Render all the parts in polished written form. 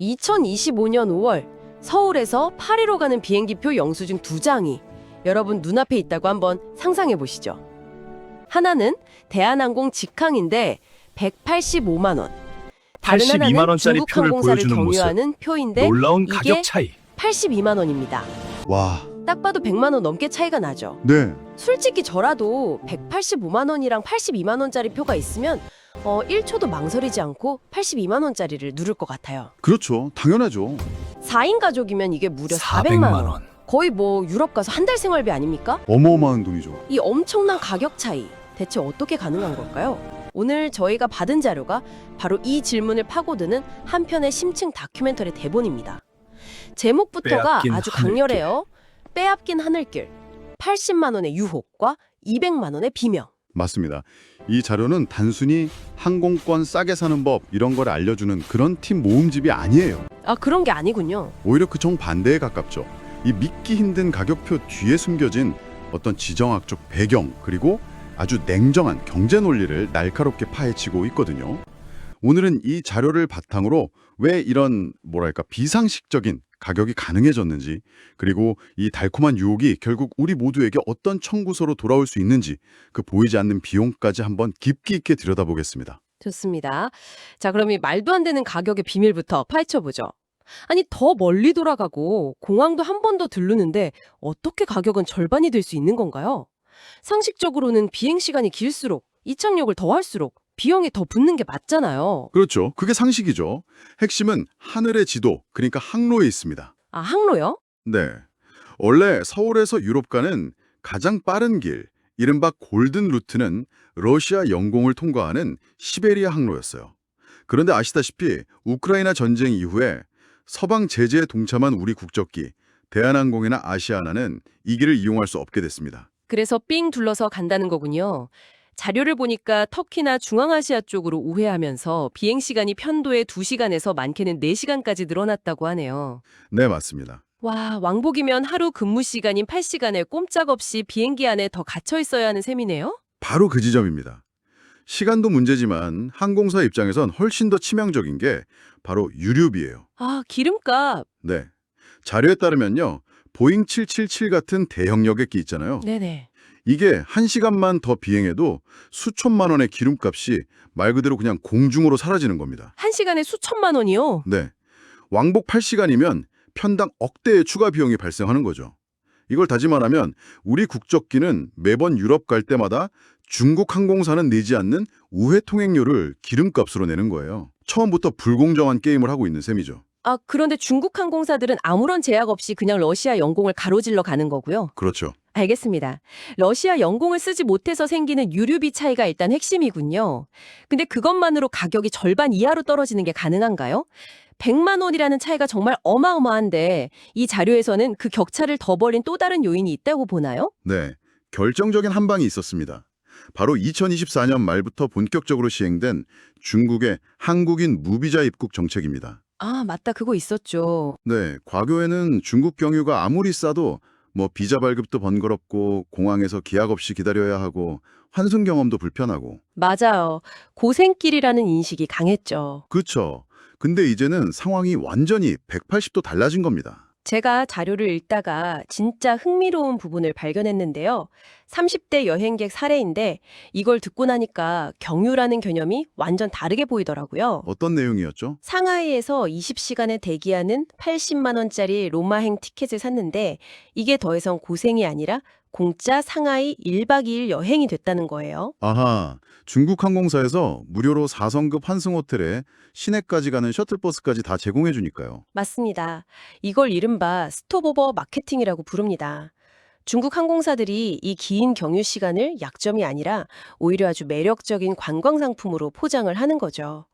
2025년 5월 서울에서 파리로 가는 비행기표 영수증 2장이 여러분 눈앞에 있다고 한번 상상해 보시죠. 하나는 대한항공 직항인데 185만 원. 다른 82만 하나는 원짜리 중국 표를 항공사를 보여주는 모습. 경유하는 표인데 놀라운 이게 가격 차이. 82만 원입니다. 와, 딱 봐도 100만 원 넘게 차이가 나죠. 네. 솔직히 저라도 185만 원이랑 82만 원짜리 표가 있으면 1초도 망설이지 않고 82만 원짜리를 누를 것 같아요. 그렇죠. 당연하죠. 4인 가족이면 이게 무려 400만 400만 원. 원. 거의 뭐 유럽 가서 한 달 생활비 아닙니까? 어마어마한 돈이죠. 이 엄청난 가격 차이 대체 어떻게 가능한 걸까요? 오늘 저희가 받은 자료가 바로 이 질문을 파고드는 한 편의 심층 다큐멘터리 대본입니다. 제목부터가 빼앗긴 아주 하늘길. 강렬해요. 빼앗긴 하늘길. 80만 원의 유혹과 200만 원의 비명. 맞습니다. 이 자료는 단순히 항공권 싸게 사는 법 이런 걸 알려주는 그런 팀 모음집이 아니에요. 아, 그런 게 아니군요. 오히려 그 정반대에 가깝죠. 이 믿기 힘든 가격표 뒤에 숨겨진 어떤 지정학적 배경 그리고 아주 냉정한 경제 논리를 날카롭게 파헤치고 있거든요. 오늘은 이 자료를 바탕으로 왜 이런 비상식적인 가격이 가능해졌는지 그리고 이 달콤한 유혹이 결국 우리 모두에게 어떤 청구서로 돌아올 수 있는지 그 보이지 않는 비용까지 한번 깊이 있게 들여다보겠습니다. 좋습니다. 자, 그럼 이 말도 안 되는 가격의 비밀부터 파헤쳐보죠. 아니, 더 멀리 돌아가고 공항도 한 번 더 들르는데 어떻게 가격은 절반이 될 수 있는 건가요? 상식적으로는 비행시간이 길수록 이착륙을 더 할수록 비용이 더 붙는 게 맞잖아요. 그렇죠. 그게 상식이죠. 핵심은 하늘의 지도, 그러니까 항로에 있습니다. 아, 항로요? 네. 원래 서울에서 유럽 가는 가장 빠른 길, 이른바 골든 루트는 러시아 영공을 통과하는 시베리아 항로였어요. 그런데 아시다시피 우크라이나 전쟁 이후에 서방 제재에 동참한 우리 국적기, 대한항공이나 아시아나는 이 길을 이용할 수 없게 됐습니다. 그래서 삥 둘러서 간다는 거군요. 자료를 보니까 터키나 중앙아시아 쪽으로 우회하면서 비행시간이 편도의 2시간에서 많게는 4시간까지 늘어났다고 하네요. 네, 맞습니다. 와, 왕복이면 하루 근무 시간인 8시간에 꼼짝없이 비행기 안에 더 갇혀 있어야 하는 셈이네요? 바로 그 지점입니다. 시간도 문제지만 항공사 입장에선 훨씬 더 치명적인 게 바로 유류비예요. 아, 기름값. 네. 자료에 따르면요. 보잉 777 같은 대형 여객기 있잖아요. 네네. 이게 1시간만 더 비행해도 수천만 원의 기름값이 말 그대로 그냥 공중으로 사라지는 겁니다. 1시간에 수천만 원이요? 네. 왕복 8시간이면 편당 억대의 추가 비용이 발생하는 거죠. 이걸 다짐하면 우리 국적기는 매번 유럽 갈 때마다 중국 항공사는 내지 않는 우회 통행료를 기름값으로 내는 거예요. 처음부터 불공정한 게임을 하고 있는 셈이죠. 아, 그런데 중국 항공사들은 아무런 제약 없이 그냥 러시아 영공을 가로질러 가는 거고요. 그렇죠. 알겠습니다. 러시아 영공을 쓰지 못해서 생기는 유류비 차이가 일단 핵심이군요. 근데 그것만으로 가격이 절반 이하로 떨어지는 게 가능한가요? 100만 원이라는 차이가 정말 어마어마한데 이 자료에서는 그 격차를 더 벌인 또 다른 요인이 있다고 보나요? 네. 결정적인 한 방이 있었습니다. 바로 2024년 말부터 본격적으로 시행된 중국의 한국인 무비자 입국 정책입니다. 아, 맞다. 그거 있었죠. 네, 과거에는 중국 경유가 아무리 싸도 비자 발급도 번거롭고 공항에서 기약 없이 기다려야 하고 환승 경험도 불편하고. 맞아요. 고생길이라는 인식이 강했죠. 그렇죠. 근데 이제는 상황이 완전히 180도 달라진 겁니다. 제가 자료를 읽다가 진짜 흥미로운 부분을 발견했는데요. 30대 여행객 사례인데 이걸 듣고 나니까 경유라는 개념이 완전 다르게 보이더라고요. 어떤 내용이었죠? 상하이에서 20시간을 대기하는 80만 원짜리 로마행 티켓을 샀는데 이게 더 이상 고생이 아니라 공짜 상하이 1박 2일 여행이 됐다는 거예요. 아하, 중국 항공사에서 무료로 4성급 환승 호텔에 시내까지 가는 셔틀버스까지 다 제공해 주니까요. 맞습니다. 이걸 이른바 스톱오버 마케팅이라고 부릅니다. 중국 항공사들이 이 긴 경유 시간을 약점이 아니라 오히려 아주 매력적인 관광 상품으로 포장을 하는 거죠.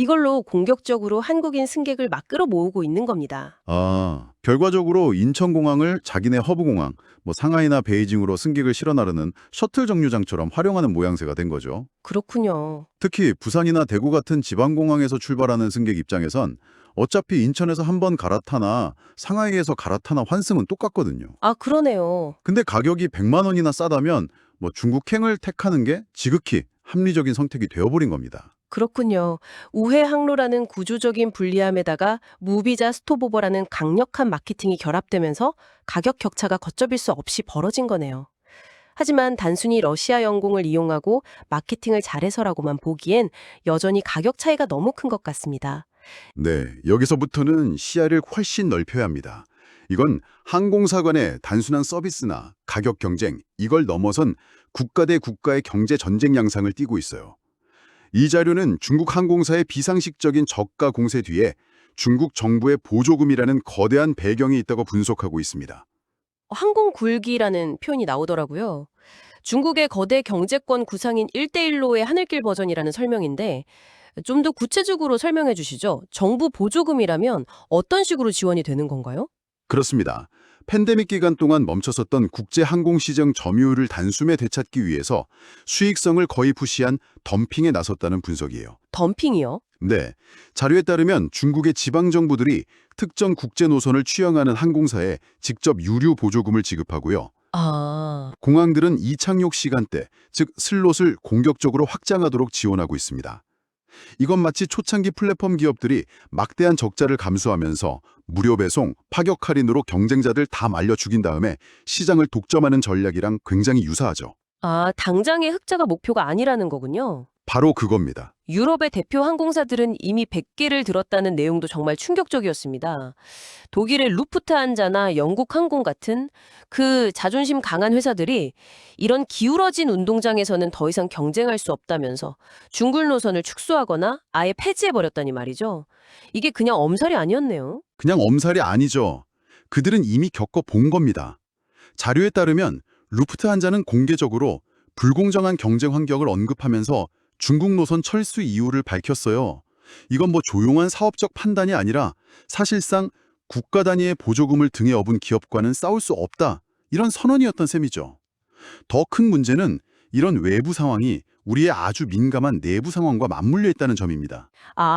이걸로 공격적으로 한국인 승객을 막 끌어모으고 있는 겁니다. 아, 결과적으로 인천공항을 자기네 허브공항, 상하이나 베이징으로 승객을 실어 나르는 셔틀 정류장처럼 활용하는 모양새가 된 거죠. 그렇군요. 특히 부산이나 대구 같은 지방공항에서 출발하는 승객 입장에선 어차피 인천에서 한 번 갈아타나 상하이에서 갈아타나 환승은 똑같거든요. 아, 그러네요. 근데 가격이 100만 원이나 싸다면 중국행을 택하는 게 지극히 합리적인 선택이 되어버린 겁니다. 그렇군요. 우회 항로라는 구조적인 불리함에다가 무비자 스톱오버라는 강력한 마케팅이 결합되면서 가격 격차가 걷잡을 수 없이 벌어진 거네요. 하지만 단순히 러시아 영공을 이용하고 마케팅을 잘해서라고만 보기엔 여전히 가격 차이가 너무 큰 것 같습니다. 네, 여기서부터는 시야를 훨씬 넓혀야 합니다. 이건 항공사 간의 단순한 서비스나 가격 경쟁, 이걸 넘어선 국가 대 국가의 경제 전쟁 양상을 띠고 있어요. 이 자료는 중국 항공사의 비상식적인 저가 공세 뒤에 중국 정부의 보조금이라는 거대한 배경이 있다고 분석하고 있습니다. 항공 굴기라는 표현이 나오더라고요. 중국의 거대 경제권 구상인 1대1로의 하늘길 버전이라는 설명인데 좀 더 구체적으로 설명해 주시죠. 정부 보조금이라면 어떤 식으로 지원이 되는 건가요? 그렇습니다. 팬데믹 기간 동안 멈춰섰던 국제 항공시장 점유율을 단숨에 되찾기 위해서 수익성을 거의 푸시한 덤핑에 나섰다는 분석이에요. 덤핑이요? 네, 자료에 따르면 중국의 지방정부들이 특정 국제 노선을 취향하는 항공사에 직접 유류 보조금을 지급하고요. 아, 공항들은 이착륙 시간대, 즉 슬롯을 공격적으로 확장하도록 지원하고 있습니다. 이건 마치 초창기 플랫폼 기업들이 막대한 적자를 감수하면서 무료 배송, 파격 할인으로 경쟁자들 다 말려 죽인 다음에 시장을 독점하는 전략이랑 굉장히 유사하죠. 당장의 흑자가 목표가 아니라는 거군요. 바로 그겁니다. 유럽의 대표 항공사들은 이미 100개를 들었다는 내용도 정말 충격적이었습니다. 독일의 루프트한자나 영국 항공 같은 그 자존심 강한 회사들이 이런 기울어진 운동장에서는 더 이상 경쟁할 수 없다면서 중굴 노선을 축소하거나 아예 폐지해버렸다니 말이죠. 이게 그냥 엄살이 아니었네요. 그냥 엄살이 아니죠. 그들은 이미 겪어본 겁니다. 자료에 따르면 루프트한자는 공개적으로 불공정한 경쟁 환경을 언급하면서 중국 노선 철수 이유를 밝혔어요. 이건 뭐 조용한 사업적 판단이 아니라 사실상 국가 단위의 보조금을 등에 업은 기업과는 싸울 수 없다. 이런 선언이었던 셈이죠. 더 큰 문제는 이런 외부 상황이 우리의 아주 민감한 내부 상황과 맞물려 있다는 점입니다.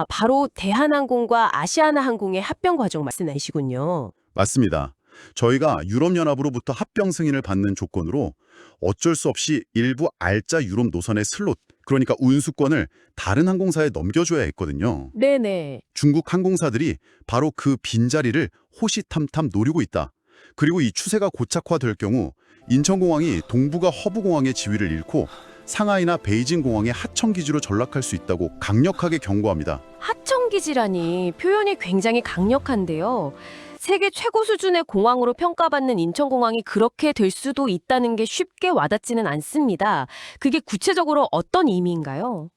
바로 대한항공과 아시아나항공의 합병 과정 말씀하시군요. 맞습니다. 저희가 유럽연합으로부터 합병 승인을 받는 조건으로 어쩔 수 없이 일부 알짜 유럽 노선의 슬롯, 그러니까 운수권을 다른 항공사에 넘겨줘야 했거든요. 네네. 중국 항공사들이 바로 그 빈자리를 호시탐탐 노리고 있다. 그리고 이 추세가 고착화될 경우 인천공항이 동북아 허브공항의 지위를 잃고 상하이나 베이징 공항의 하청기지로 전락할 수 있다고 강력하게 경고합니다. 하청기지라니 표현이 굉장히 강력한데요. 세계 최고 수준의 공항으로 평가받는 인천공항이 그렇게 될 수도 있다는 게 쉽게 와닿지는 않습니다. 그게 구체적으로 어떤 의미인가요?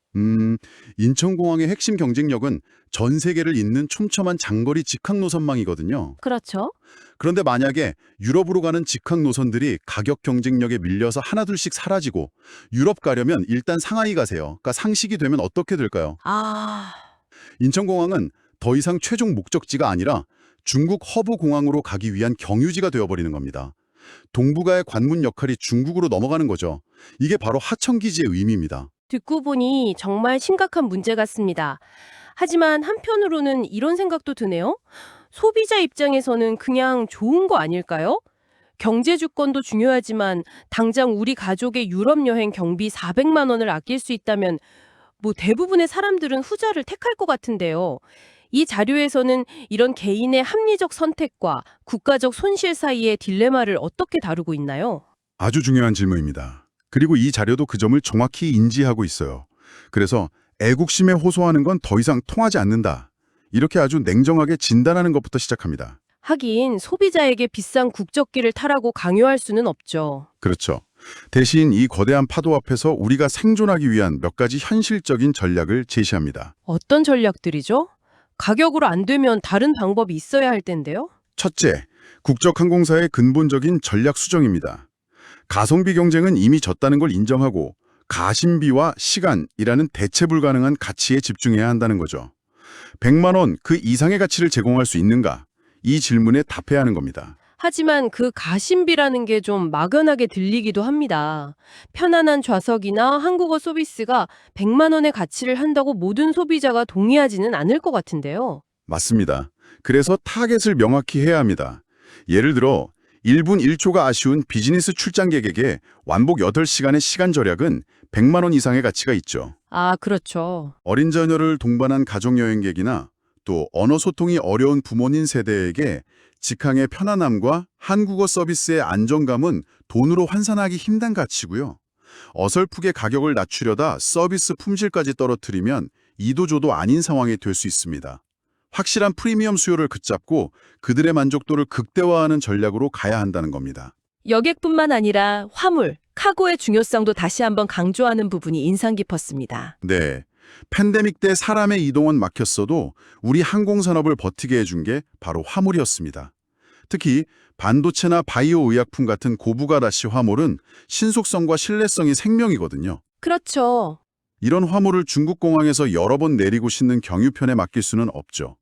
인천공항의 핵심 경쟁력은 전 세계를 잇는 촘촘한 장거리 직항 노선망이거든요. 그렇죠. 그런데 만약에 유럽으로 가는 직항 노선들이 가격 경쟁력에 밀려서 하나둘씩 사라지고 유럽 가려면 일단 상하이 가세요. 그러니까 상식이 되면 어떻게 될까요? 인천공항은 더 이상 최종 목적지가 아니라 중국 허브 공항으로 가기 위한 경유지가 되어버리는 겁니다. 동북아의 관문 역할이 중국으로 넘어가는 거죠. 이게 바로 하청기지의 의미입니다. 듣고 보니 정말 심각한 문제 같습니다. 하지만 한편으로는 이런 생각도 드네요. 소비자 입장에서는 그냥 좋은 거 아닐까요? 경제 주권도 중요하지만 당장 우리 가족의 유럽 여행 경비 400만 원을 아낄 수 있다면 뭐 대부분의 사람들은 후자를 택할 것 같은데요. 이 자료에서는 이런 개인의 합리적 선택과 국가적 손실 사이의 딜레마를 어떻게 다루고 있나요? 아주 중요한 질문입니다. 그리고 이 자료도 그 점을 정확히 인지하고 있어요. 그래서 애국심에 호소하는 건 더 이상 통하지 않는다. 이렇게 아주 냉정하게 진단하는 것부터 시작합니다. 하긴 소비자에게 비싼 국적기를 타라고 강요할 수는 없죠. 그렇죠. 대신 이 거대한 파도 앞에서 우리가 생존하기 위한 몇 가지 현실적인 전략을 제시합니다. 어떤 전략들이죠? 가격으로 안 되면 다른 방법이 있어야 할 텐데요. 첫째, 국적 항공사의 근본적인 전략 수정입니다. 가성비 경쟁은 이미 졌다는 걸 인정하고 가심비와 시간이라는 대체 불가능한 가치에 집중해야 한다는 거죠. 100만 원 그 이상의 가치를 제공할 수 있는가? 이 질문에 답해야 하는 겁니다. 하지만 그 가심비라는 게 좀 막연하게 들리기도 합니다. 편안한 좌석이나 한국어 서비스가 100만 원의 가치를 한다고 모든 소비자가 동의하지는 않을 것 같은데요. 맞습니다. 그래서 타겟을 명확히 해야 합니다. 예를 들어 1분 1초가 아쉬운 비즈니스 출장객에게 완복 8시간의 시간 절약은 100만 원 이상의 가치가 있죠. 아, 그렇죠. 어린 자녀를 동반한 가족여행객이나 또 언어 소통이 어려운 부모님 세대에게 직항의 편안함과 한국어 서비스의 안정감은 돈으로 환산하기 힘든 가치고요. 어설프게 가격을 낮추려다 서비스 품질까지 떨어뜨리면 이도저도 아닌 상황이 될 수 있습니다. 확실한 프리미엄 수요를 붙잡고 그들의 만족도를 극대화하는 전략으로 가야 한다는 겁니다. 여객뿐만 아니라 화물, 카고의 중요성도 다시 한번 강조하는 부분이 인상 깊었습니다. 네. 팬데믹 때 사람의 이동은 막혔어도 우리 항공산업을 버티게 해준 게 바로 화물이었습니다. 특히 반도체나 바이오 의약품 같은 고부가다시 화물은 신속성과 신뢰성이 생명이거든요. 그렇죠. 이런 화물을 중국 공항에서 여러 번 내리고 싣는 경유편에 맡길 수는 없죠.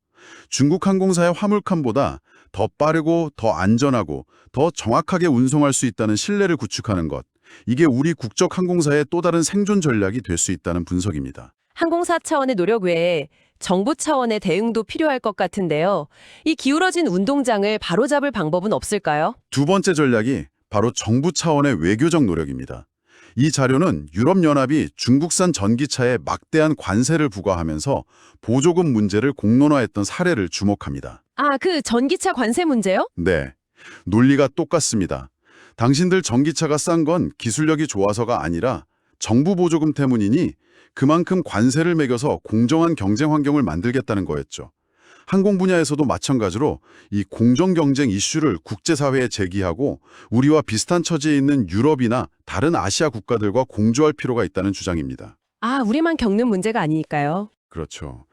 중국 항공사의 화물칸보다 더 빠르고 더 안전하고 더 정확하게 운송할 수 있다는 신뢰를 구축하는 것. 이게 우리 국적 항공사의 또 다른 생존 전략이 될 수 있다는 분석입니다. 항공사 차원의 노력 외에 정부 차원의 대응도 필요할 것 같은데요. 이 기울어진 운동장을 바로잡을 방법은 없을까요? 두 번째 전략이 바로 정부 차원의 외교적 노력입니다. 이 자료는 유럽연합이 중국산 전기차에 막대한 관세를 부과하면서 보조금 문제를 공론화했던 사례를 주목합니다. 아, 그 전기차 관세 문제요? 네, 논리가 똑같습니다. 당신들 전기차가 싼 건 기술력이 좋아서가 아니라 정부 보조금 때문이니 그만큼 관세를 매겨서 공정한 경쟁 환경을 만들겠다는 거였죠. 항공 분야에서도 마찬가지로 이 공정경쟁 이슈를 국제사회에 제기하고 우리와 비슷한 처지에 있는 유럽이나 다른 아시아 국가들과 공조할 필요가 있다는 주장입니다. 아, 우리만 겪는 문제가 아니니까요. 그렇죠.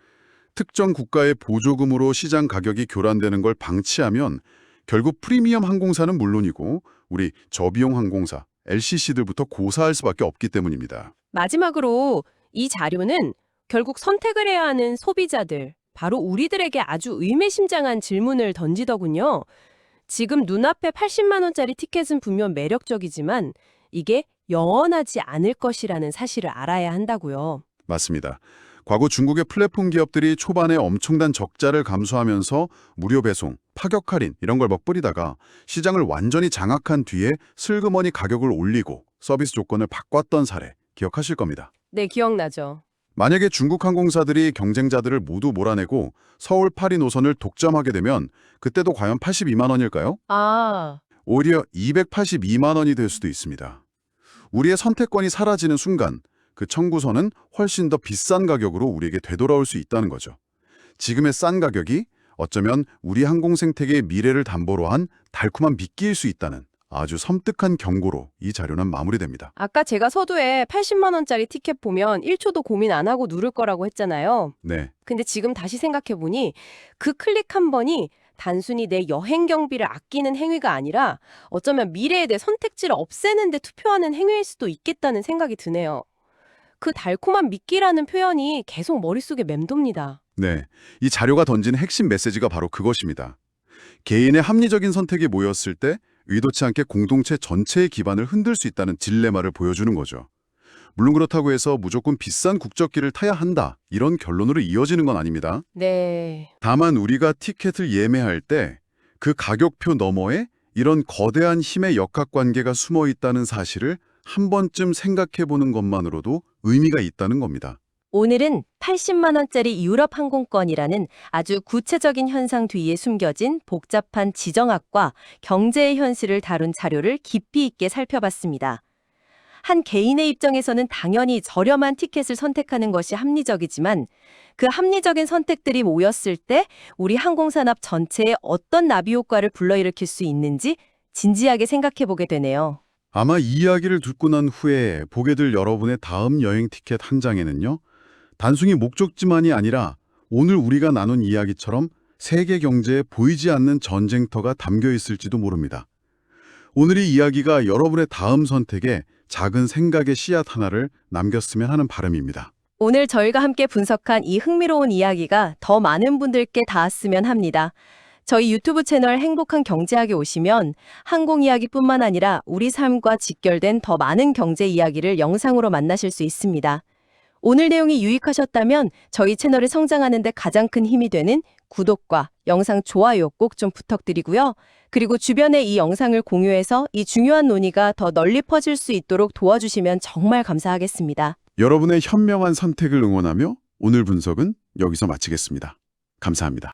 특정 국가의 보조금으로 시장 가격이 교란되는 걸 방치하면 결국 프리미엄 항공사는 물론이고 우리 저비용 항공사, LCC들부터 고사할 수밖에 없기 때문입니다. 마지막으로 이 자료는 결국 선택을 해야 하는 소비자들, 바로 우리들에게 아주 의미심장한 질문을 던지더군요. 지금 눈앞에 80만 원짜리 티켓은 분명 매력적이지만 이게 영원하지 않을 것이라는 사실을 알아야 한다고요. 맞습니다. 과거 중국의 플랫폼 기업들이 초반에 엄청난 적자를 감수하면서 무료 배송, 파격 할인 이런 걸 멋부리다가 시장을 완전히 장악한 뒤에 슬그머니 가격을 올리고 서비스 조건을 바꿨던 사례 기억하실 겁니다. 네, 기억나죠. 만약에 중국 항공사들이 경쟁자들을 모두 몰아내고 서울 파리 노선을 독점하게 되면 그때도 과연 82만 원일까요? 아, 오히려 282만 원이 될 수도 있습니다. 우리의 선택권이 사라지는 순간 그 청구서는 훨씬 더 비싼 가격으로 우리에게 되돌아올 수 있다는 거죠. 지금의 싼 가격이 어쩌면 우리 항공 생태계의 미래를 담보로 한 달콤한 미끼일 수 있다는 아주 섬뜩한 경고로 이 자료는 마무리됩니다. 아까 제가 서두에 80만 원짜리 티켓 보면 1초도 고민 안 하고 누를 거라고 했잖아요. 네, 근데 지금 다시 생각해보니 그 클릭 한 번이 단순히 내 여행 경비를 아끼는 행위가 아니라 어쩌면 미래에 내 선택지를 없애는 데 투표하는 행위일 수도 있겠다는 생각이 드네요. 그 달콤한 미끼라는 표현이 계속 머릿속에 맴돕니다. 네. 이 자료가 던진 핵심 메시지가 바로 그것입니다. 개인의 합리적인 선택이 모였을 때 의도치 않게 공동체 전체의 기반을 흔들 수 있다는 딜레마를 보여주는 거죠. 물론 그렇다고 해서 무조건 비싼 국적기를 타야 한다, 이런 결론으로 이어지는 건 아닙니다. 네. 다만 우리가 티켓을 예매할 때 그 가격표 너머에 이런 거대한 힘의 역학관계가 숨어 있다는 사실을 한 번쯤 생각해보는 것만으로도 의미가 있다는 겁니다. 오늘은 80만 원짜리 유럽 항공권이라는 아주 구체적인 현상 뒤에 숨겨진 복잡한 지정학과 경제의 현실을 다룬 자료를 깊이 있게 살펴봤습니다. 한 개인의 입장에서는 당연히 저렴한 티켓을 선택하는 것이 합리적이지만 그 합리적인 선택들이 모였을 때 우리 항공산업 전체에 어떤 나비 효과를 불러일으킬 수 있는지 진지하게 생각해보게 되네요. 아마 이 이야기를 듣고 난 후에 보게 될 여러분의 다음 여행 티켓 한 장에는요, 단순히 목적지만이 아니라 오늘 우리가 나눈 이야기처럼 세계 경제에 보이지 않는 전쟁터가 담겨 있을지도 모릅니다. 오늘 이 이야기가 여러분의 다음 선택에 작은 생각의 씨앗 하나를 남겼으면 하는 바람입니다. 오늘 저희가 함께 분석한 이 흥미로운 이야기가 더 많은 분들께 닿았으면 합니다. 저희 유튜브 채널 행복한 경제학에 오시면 항공 이야기뿐만 아니라 우리 삶과 직결된 더 많은 경제 이야기를 영상으로 만나실 수 있습니다. 오늘 내용이 유익하셨다면 저희 채널을 성장하는 데 가장 큰 힘이 되는 구독과 영상 좋아요 꼭 좀 부탁드리고요. 그리고 주변에 이 영상을 공유해서 이 중요한 논의가 더 널리 퍼질 수 있도록 도와주시면 정말 감사하겠습니다. 여러분의 현명한 선택을 응원하며 오늘 분석은 여기서 마치겠습니다. 감사합니다.